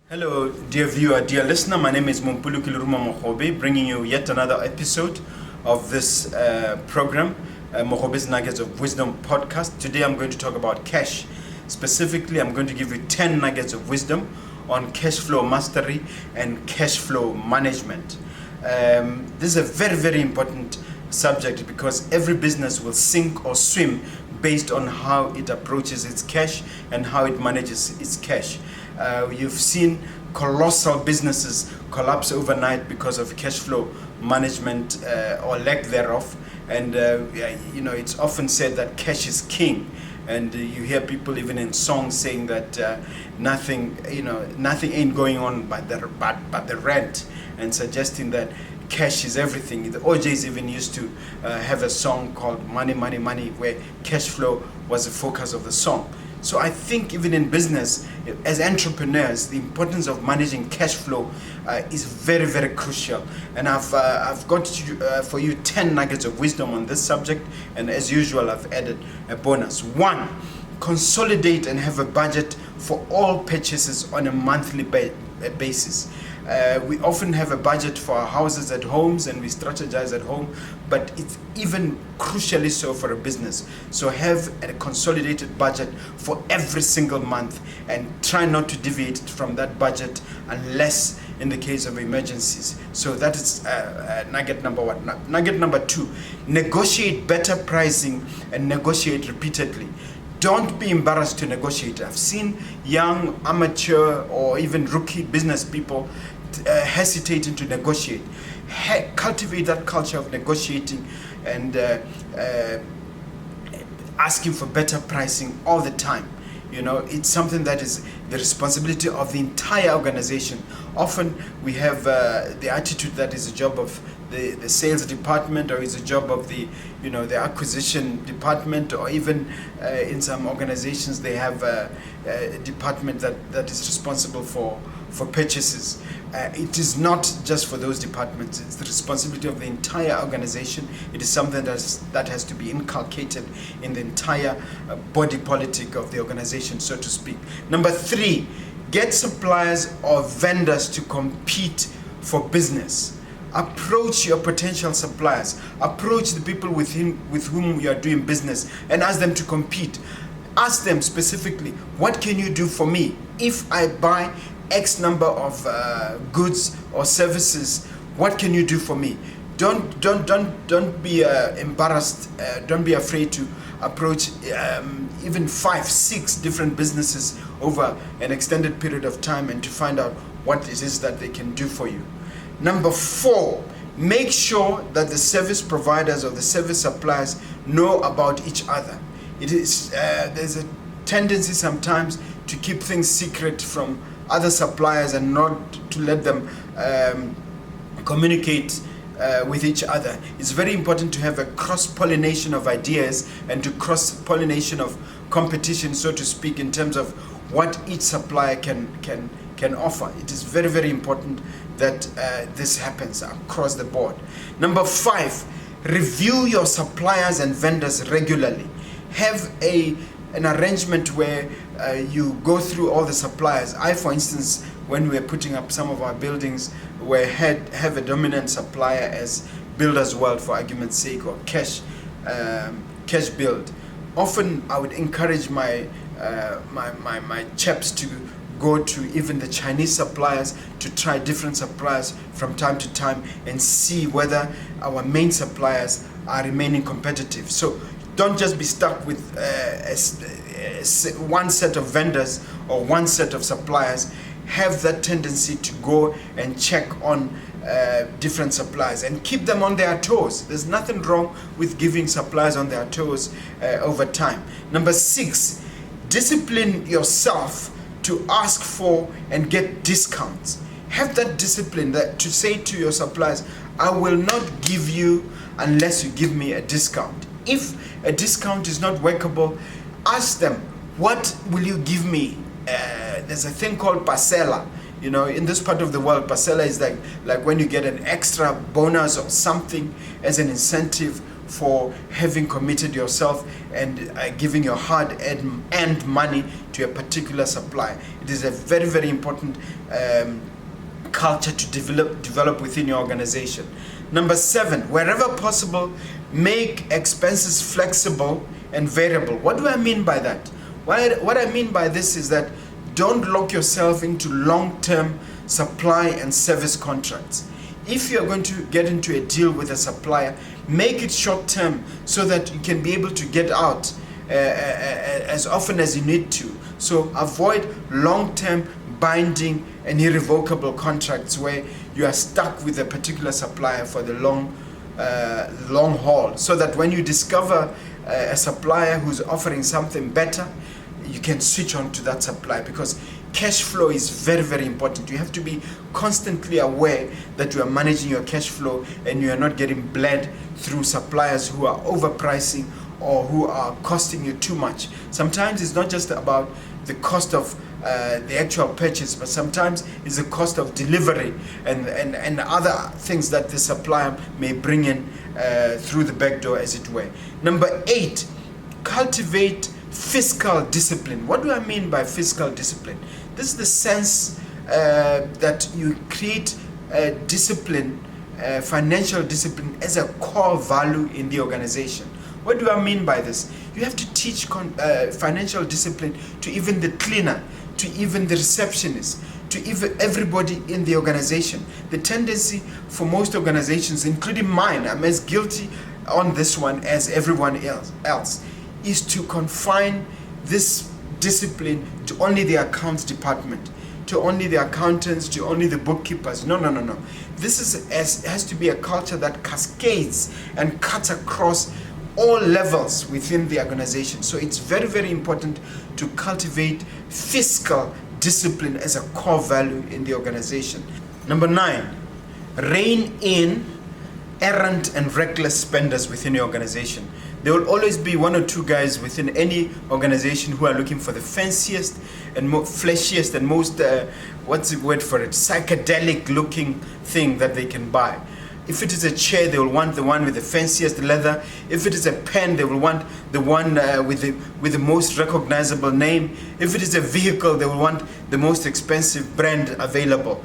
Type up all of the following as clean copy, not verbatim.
Hello, dear viewer, dear listener. My name is Mompoloki Lerumo Mogobe, bringing you yet another episode of this program, Mogobe's Nuggets of Wisdom podcast. Today I'm going to talk about cash. Specifically, I'm going to give you 10 nuggets of wisdom on cash flow mastery and cash flow management. This is a very, very important subject because every business will sink or swim based on how it approaches its cash and how it manages its cash. You've seen colossal businesses collapse overnight because of cash flow management or lack thereof. And it's often said that cash is king. And you hear people even in songs saying that nothing ain't going on but the rent, and suggesting that cash is everything. The OJs even used to have a song called Money, Money, Money, where cash flow was the focus of the song. So I think even in business, as entrepreneurs, the importance of managing cash flow is very, very crucial. And I've got for you 10 nuggets of wisdom on this subject. And as usual, I've added a bonus. 1, consolidate and have a budget for all purchases on a monthly basis. We often have a budget for our houses at homes and we strategize at home, but it's even crucially so for a business. So have a consolidated budget for every single month and try not to deviate from that budget unless in the case of emergencies. So that is nugget number 1. Nugget number 2, negotiate better pricing and negotiate repeatedly. Don't be embarrassed to negotiate. I've seen young, amateur, or even rookie business people hesitating to negotiate. Cultivate that culture of negotiating and asking for better pricing all the time. You know, it's something that is the responsibility of the entire organization. Often we have the attitude that is a job of the sales department, or is a job of the acquisition department, or even in some organizations they have a department that is responsible for purchases. It is not just for those departments, it's the responsibility of the entire organization. It is something that has to be inculcated in the entire body politic of the organization, so to speak. Number 3, get suppliers or vendors to compete for business. Approach your potential suppliers. Approach the people with whom you are doing business and ask them to compete. Ask them specifically, what can you do for me? If I buy X number of goods or services, what can you do for me? Don't be embarrassed. Don't be afraid to approach even 5, 6 different businesses over an extended period of time and to find out what it is that they can do for you. Number 4, make sure that the service providers or the service suppliers know about each other. There's a tendency sometimes to keep things secret from other suppliers and not to let them communicate with each other. It's very important to have a cross-pollination of ideas and to cross-pollination of competition, so to speak, in terms of what each supplier can offer. It is very, very important that this happens across the board. Number 5, review your suppliers and vendors regularly. Have an arrangement where you go through all the suppliers. I, for instance, when we're putting up some of our buildings, we have a dominant supplier as Builders World, for argument's sake, or Cash Build. Often I would encourage my chaps to go to even the Chinese suppliers to try different suppliers from time to time and see whether our main suppliers are remaining competitive. So don't just be stuck with one set of vendors or one set of suppliers. Have that tendency to go and check on different suppliers and keep them on their toes. There's nothing wrong with giving suppliers on their toes over time. Number 6, discipline yourself to ask for and get discounts. Have that discipline to say to your suppliers, I will not give you unless you give me a discount. If a discount is not workable, ask them, what will you give me? There's a thing called parcela. You know, in this part of the world, parcela is like when you get an extra bonus or something as an incentive for having committed yourself and giving your hard-earned money to a particular supplier. It is a very, very important culture to develop within your organization. Number 7, wherever possible, make expenses flexible and variable. What do I mean by that? What I mean by this is that don't lock yourself into long-term supply and service contracts. If you're going to get into a deal with a supplier, make it short-term so that you can be able to get out as often as you need to. So avoid long-term binding and irrevocable contracts where you are stuck with a particular supplier for the long haul, so that when you discover a supplier who's offering something better, you can switch on to that supplier, because cash flow is very, very important. You have to be constantly aware that you are managing your cash flow and you are not getting bled through suppliers who are overpricing or who are costing you too much. Sometimes it's not just about the cost of the actual purchase, but sometimes it's the cost of delivery and other things that the supplier may bring in through the back door, as it were. Number 8, cultivate fiscal discipline. What do I mean by fiscal discipline? This is the sense that you create discipline, financial discipline, as a core value in the organization. What do I mean by this? You have to teach financial discipline to even the cleaner, to even the receptionist, to even everybody in the organization. The tendency for most organizations, including mine, I'm as guilty on this one as everyone else, is to confine this discipline to only the accounts department, to only the accountants, to only the bookkeepers. No. This has to be a culture that cascades and cuts across all levels within the organization. So it's very, very important to cultivate fiscal discipline as a core value in the organization. Number 9, rein in errant and reckless spenders within your organization. There will always be one or two guys within any organization who are looking for the fanciest and flashiest and most, what's the word for it, psychedelic looking thing that they can buy. If it is a chair, they will want the one with the fanciest leather. If it is a pen, they will want the one with the most recognizable name. If it is a vehicle, they will want the most expensive brand available.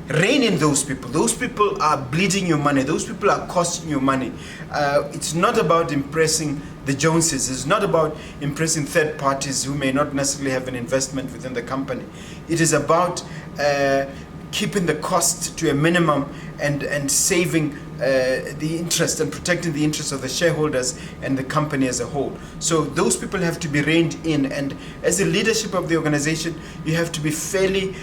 Rein in those people. Those people are bleeding your money. Those people are costing you money. It's not about impressing the Joneses. It's not about impressing third parties who may not necessarily have an investment within the company. It is about keeping the cost to a minimum and saving the interest and protecting the interests of the shareholders and the company as a whole. So those people have to be reined in, and as the leadership of the organization, you have to be fairly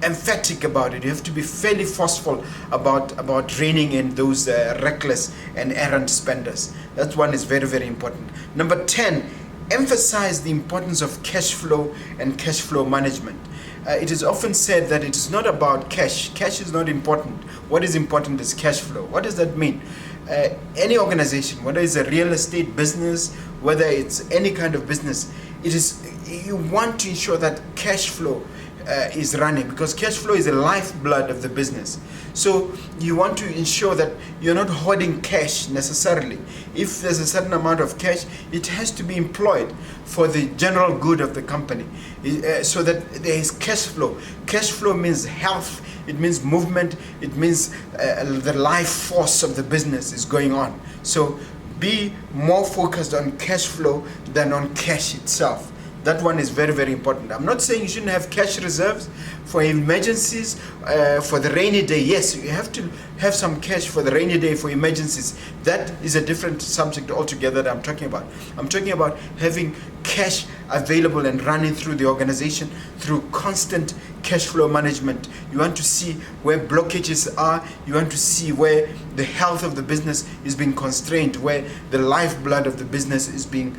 emphatic about it. You have to be fairly forceful about reining in those reckless and errant spenders. That one is very, very important. Number 10, emphasize the importance of cash flow and cash flow management. It is often said that it is not about cash. Cash is not important. What is important is cash flow. What does that mean? Any organization, whether it's a real estate business, whether it's any kind of business, you want to ensure that cash flow is running, because cash flow is the lifeblood of the business. So you want to ensure that you're not hoarding cash necessarily. If there's a certain amount of cash, it has to be employed for the general good of the company, so that there is cash flow. Cash flow means health, it means movement, it means the life force of the business is going on. So be more focused on cash flow than on cash itself. That one is very, very important. I'm not saying you shouldn't have cash reserves for emergencies, for the rainy day. Yes, you have to have some cash for the rainy day, for emergencies. That is a different subject altogether that I'm talking about. I'm talking about having cash available and running through the organization through constant cash flow management. You want to see where blockages are. You want to see where the health of the business is being constrained, where the lifeblood of the business is being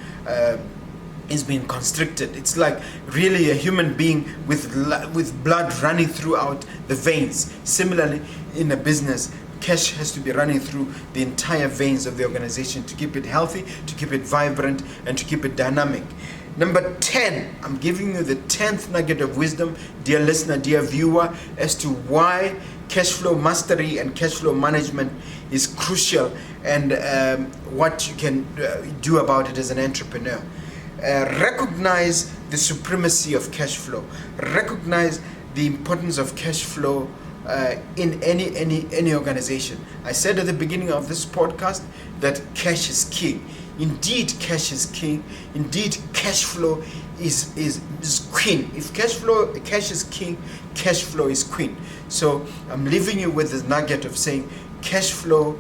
constricted. It's like really a human being with blood running throughout the veins. Similarly, in a business, cash has to be running through the entire veins of the organization to keep it healthy, to keep it vibrant, and to keep it dynamic. Number 10, I'm giving you the 10th nugget of wisdom, dear listener, dear viewer, as to why cash flow mastery and cash flow management is crucial, and what you can do about it as an entrepreneur. Recognize the supremacy of cash flow. Recognize the importance of cash flow in any organization. I said at the beginning of this podcast that cash is king. Indeed, cash is king. Indeed, cash flow is queen. If cash is king, cash flow is queen. So I'm leaving you with this nugget of saying cash flow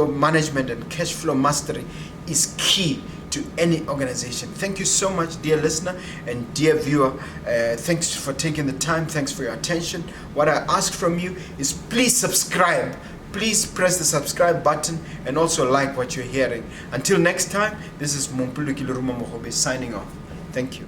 management and cash flow mastery is key to any organization. Thank you so much, dear listener and dear viewer. Thanks for taking the time. Thanks for your attention. What I ask from you is please subscribe. Please press the subscribe button and also like what you're hearing. Until next time, this is Mompoloki Lerumo Mogobe signing off. Thank you.